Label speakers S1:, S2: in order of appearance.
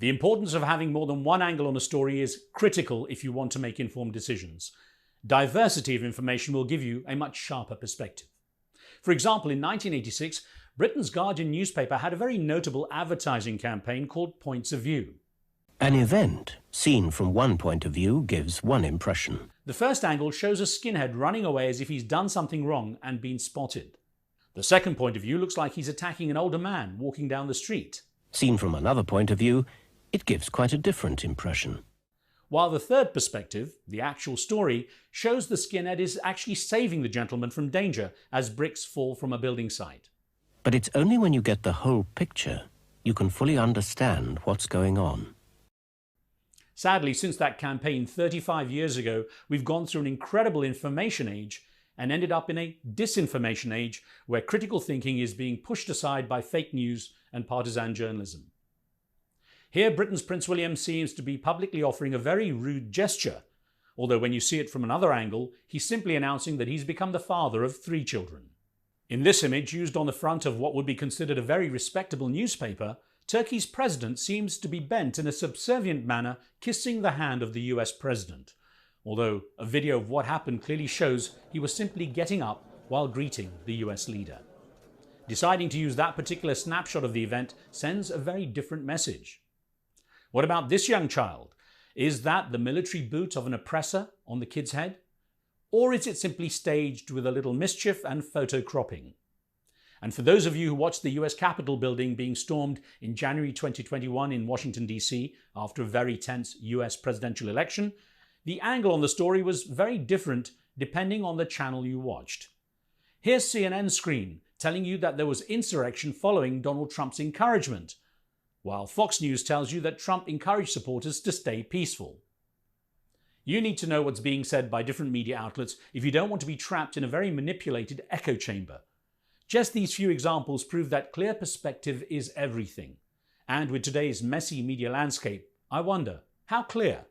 S1: The importance of having more than one angle on a story is critical if you want to make informed decisions. Diversity of information will give you a much sharper perspective. For example, in 1986, Britain's Guardian newspaper had a very notable advertising campaign called Points of View.
S2: An event seen from one point of view gives one impression.
S1: The first angle shows a skinhead running away as if he's done something wrong and been spotted. The second point of view looks like he's attacking an older man walking down the street.
S2: Seen from another point of view, it gives quite a different impression.
S1: While the third perspective, the actual story, shows the skinhead is actually saving the gentleman from danger as bricks fall from a building site.
S2: But it's only when you get the whole picture you can fully understand what's going on.
S1: Sadly, since that campaign 35 years ago, we've gone through an incredible information age and ended up in a disinformation age where critical thinking is being pushed aside by fake news and partisan journalism. Here, Britain's Prince William seems to be publicly offering a very rude gesture, although when you see it from another angle, he's simply announcing that he's become the father of 3 children. In this image, used on the front of what would be considered a very respectable newspaper, Turkey's president seems to be bent in a subservient manner, kissing the hand of the US president, although a video of what happened clearly shows he was simply getting up while greeting the US leader. Deciding to use that particular snapshot of the event sends a very different message. What about this young child? Is that the military boot of an oppressor on the kid's head? Or is it simply staged with a little mischief and photo cropping? And for those of you who watched the US Capitol building being stormed in January 2021 in Washington, D.C. after a very tense US presidential election, the angle on the story was very different depending on the channel you watched. Here's CNN's screen telling you that there was insurrection following Donald Trump's encouragement, while Fox News tells you that Trump encouraged supporters to stay peaceful. You need to know what's being said by different media outlets if you don't want to be trapped in a very manipulated echo chamber. Just these few examples prove that clear perspective is everything. And with today's messy media landscape, I wonder, how clear